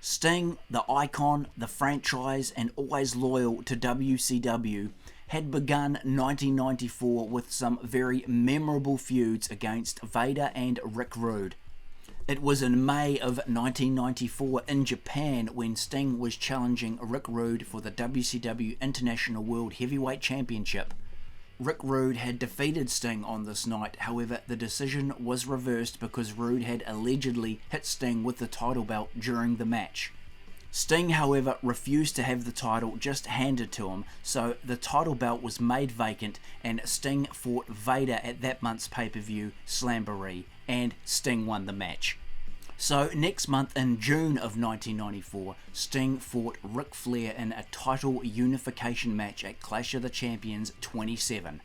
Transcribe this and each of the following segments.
Sting, the icon, the franchise, and always loyal to WCW, had begun 1994 with some very memorable feuds against Vader and Rick Rude. It was in May of 1994 in Japan when Sting was challenging Rick Rude for the WCW International World Heavyweight Championship. Rick Rude had defeated Sting on this night, however the decision was reversed because Rude had allegedly hit Sting with the title belt during the match. Sting, however, refused to have the title just handed to him, so the title belt was made vacant and Sting fought Vader at that month's pay-per-view Slamboree, and Sting won the match. So next month in June of 1994, Sting fought Ric Flair in a title unification match at Clash of the Champions 27.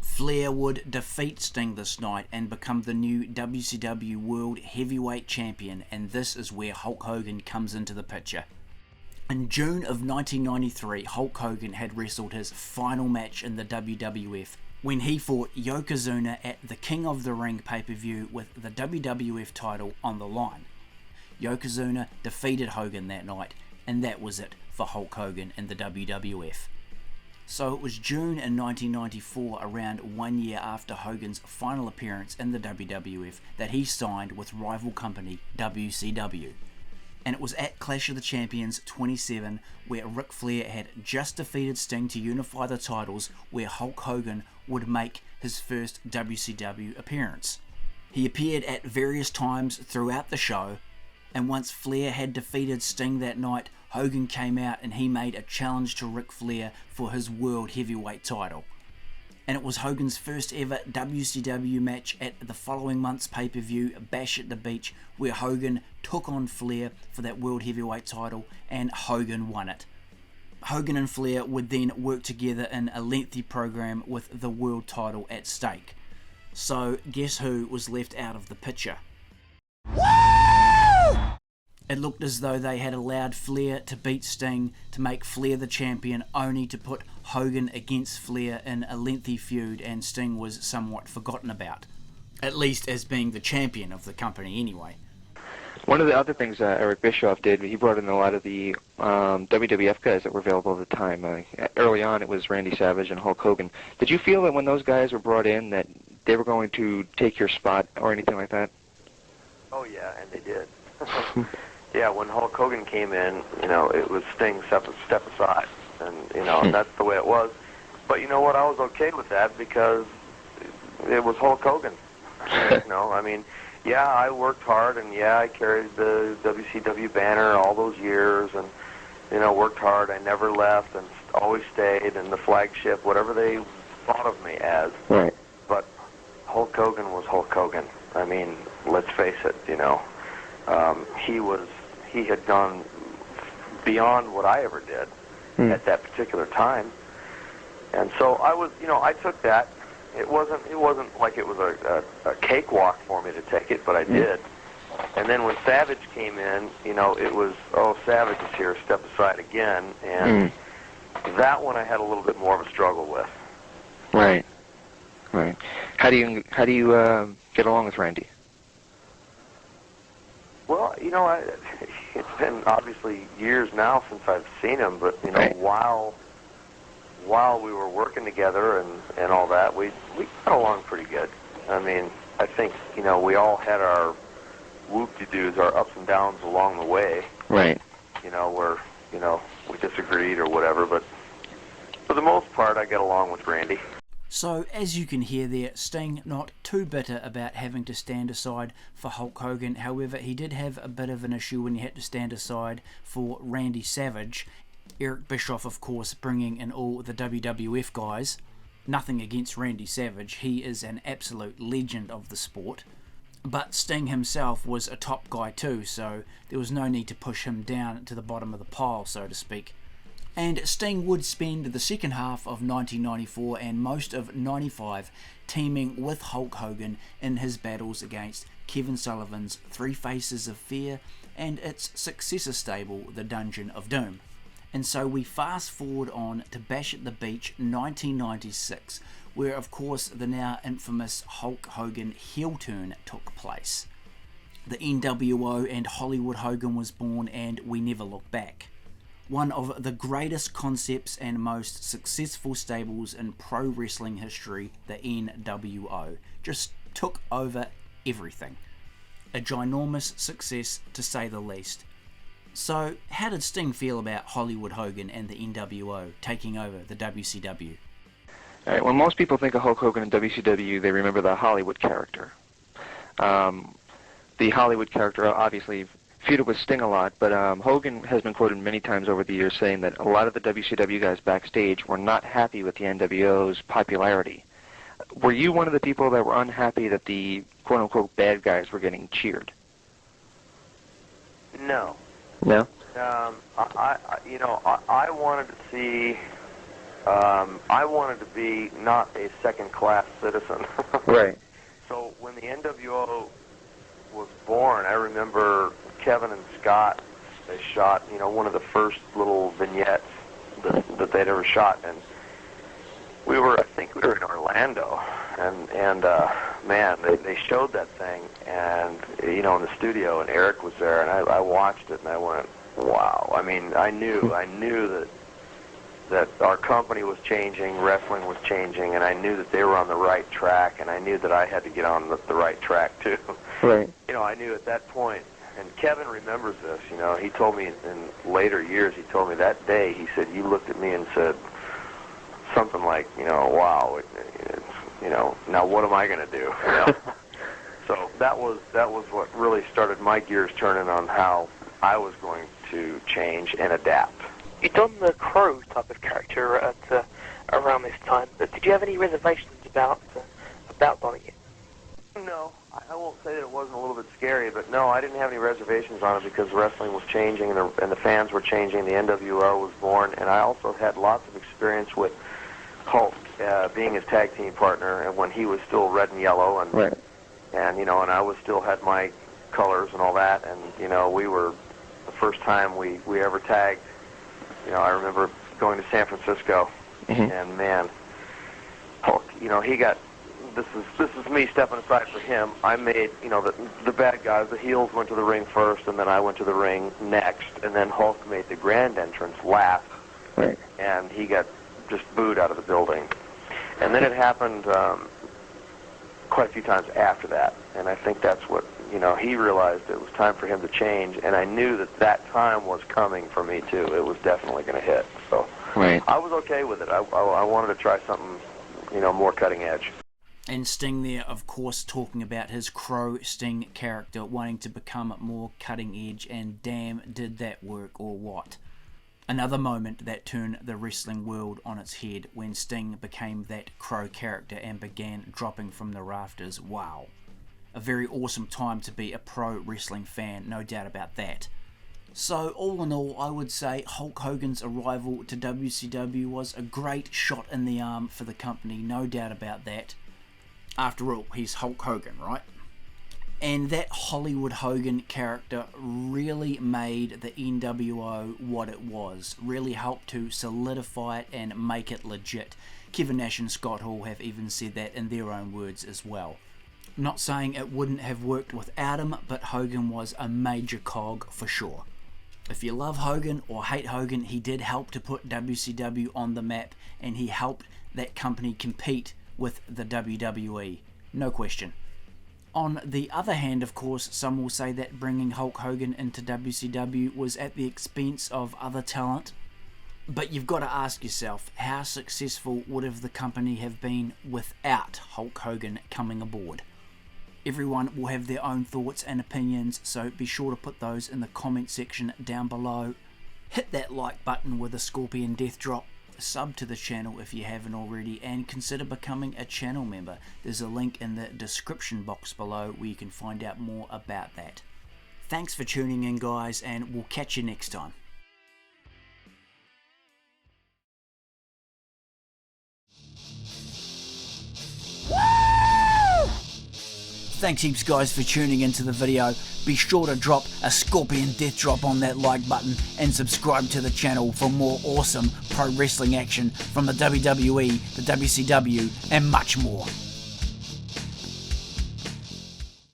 Flair would defeat Sting this night and become the new WCW World Heavyweight Champion, and this is where Hulk Hogan comes into the picture. In June of 1993, Hulk Hogan had wrestled his final match in the WWF when he fought Yokozuna at the King of the Ring pay-per-view with the WWF title on the line. Yokozuna defeated Hogan that night, and that was it for Hulk Hogan in the WWF. So it was June in 1994, around 1 year after Hogan's final appearance in the WWF, that he signed with rival company WCW. And it was at Clash of the Champions 27 where Ric Flair had just defeated Sting to unify the titles, where Hulk Hogan would make his first WCW appearance. He appeared at various times throughout the show, and once Flair had defeated Sting that night, Hogan came out and he made a challenge to Ric Flair for his World Heavyweight title. And it was Hogan's first ever WCW match at the following month's pay-per-view Bash at the Beach, where Hogan took on Flair for that World Heavyweight title and Hogan won it. Hogan and Flair would then work together in a lengthy program with the world title at stake. So guess who was left out of the picture? It looked as though they had allowed Flair to beat Sting to make Flair the champion, only to put Hogan against Flair in a lengthy feud, and Sting was somewhat forgotten about. At least as being the champion of the company anyway. One of the other things Eric Bischoff did, he brought in a lot of the WWF guys that were available at the time. Early on it was Randy Savage and Hulk Hogan. Did you feel that when those guys were brought in that they were going to take your spot or anything like that? Oh yeah, and they did. Yeah, when Hulk Hogan came in, it was Sting step aside, and that's the way it was. But you know what? I was okay with that because it was Hulk Hogan. Yeah, I worked hard, and yeah, I carried the WCW banner all those years, and worked hard. I never left, and always stayed, and the flagship, whatever they thought of me as. Right. But Hulk Hogan was Hulk Hogan. I mean, let's face it. He had gone beyond what I ever did at that particular time, and so I took that. It wasn't like it was a cakewalk for me to take it, but I did. And then when Savage came in, it was, Savage is here, step aside again, and that one I had a little bit more of a struggle with. Right. How do you get along with Randy? Well, it's been obviously years now since I've seen him, but Right. while we were working together and all that, we got along pretty good. I mean, I think we all had our whoop-de-doos, our ups and downs along the way. Right. Where we disagreed or whatever, but for the most part, I get along with Randy. So, as you can hear there, Sting not too bitter about having to stand aside for Hulk Hogan. However, he did have a bit of an issue when he had to stand aside for Randy Savage. Eric Bischoff, of course, bringing in all the WWF guys. Nothing against Randy Savage, he is an absolute legend of the sport. But Sting himself was a top guy too, so there was no need to push him down to the bottom of the pile, so to speak. And Sting would spend the second half of 1994 and most of 95 teaming with Hulk Hogan in his battles against Kevin Sullivan's Three Faces of Fear and its successor stable, the Dungeon of Doom. And so we fast forward on to Bash at the Beach 1996, where of course the now infamous Hulk Hogan heel turn took place. the NWO and Hollywood Hogan was born, and we never looked back. One of the greatest concepts and most successful stables in pro wrestling history, the NWO, just took over everything. A ginormous success, to say the least. So, how did Sting feel about Hollywood Hogan and the NWO taking over the WCW? All right, when most people think of Hulk Hogan and WCW, they remember the Hollywood character. The Hollywood character obviously feuded with Sting a lot, but Hogan has been quoted many times over the years saying that a lot of the WCW guys backstage were not happy with the NWO's popularity. Were you one of the people that were unhappy that the quote-unquote bad guys were getting cheered? No. No? I wanted to see, I wanted to be not a second-class citizen. Right. So when the NWO was born, I remember Kevin and Scott, they shot, one of the first little vignettes that they'd ever shot, and I think we were in Orlando, and man, they showed that thing, and, in the studio, and Eric was there, and I watched it, and I went, wow. I mean, I knew that our company was changing, wrestling was changing, and I knew that they were on the right track, and I knew that I had to get on the right track, too. Right. I knew at that point, and Kevin remembers this, he told me in later years, he told me that day, he said, you looked at me and said something like, wow, now what am I going to do? So that was what really started my gears turning on how I was going to change and adapt. You'd done the Crow type of character at around this time, but did you have any reservations about donning it? No, I won't say that it wasn't a little bit scary, but no, I didn't have any reservations on it because wrestling was changing and the fans were changing. The NWO was born, and I also had lots of experience with Hulk being his tag team partner, and when he was still red and yellow, and right. and I was still had my colors and all that, and we were the first time we ever tagged. I remember going to San Francisco, and man, Hulk, he got. This is me stepping aside for him. I made, the bad guys, the heels went to the ring first, and then I went to the ring next, and then Hulk made the grand entrance last, right. And he got just booed out of the building. And then it happened quite a few times after that, and I think that's what, he realized it was time for him to change, and I knew that time was coming for me, too. It was definitely going to hit, so right. I was okay with it. I wanted to try something, more cutting edge. And Sting there, of course, talking about his Crow Sting character wanting to become more cutting edge, and damn, did that work or what? Another moment that turned the wrestling world on its head when Sting became that Crow character and began dropping from the rafters. Wow. A very awesome time to be a pro wrestling fan, no doubt about that. So all in all, I would say Hulk Hogan's arrival to WCW was a great shot in the arm for the company, no doubt about that. After all, he's Hulk Hogan, right? And that Hollywood Hogan character really made the NWO what it was. Really helped to solidify it and make it legit. Kevin Nash and Scott Hall have even said that in their own words as well. Not saying it wouldn't have worked without him, but Hogan was a major cog for sure. If you love Hogan or hate Hogan, he did help to put WCW on the map, and he helped that company compete with the WWE, no question. On the other hand, of course, some will say that bringing Hulk Hogan into WCW was at the expense of other talent. But you've got to ask yourself, how successful would have the company have been without Hulk Hogan coming aboard? Everyone will have their own thoughts and opinions, so be sure to put those in the comment section down below. Hit that like button with a Scorpion Death Drop. Sub to the channel if you haven't already, and consider becoming a channel member. There's a link in the description box below where you can find out more about that. Thanks for tuning in, guys, and we'll catch you next time. Thanks heaps, guys, for tuning into the video. Be sure to drop a Scorpion Death Drop on that like button and subscribe to the channel for more awesome pro wrestling action from the WWE, the WCW, and much more.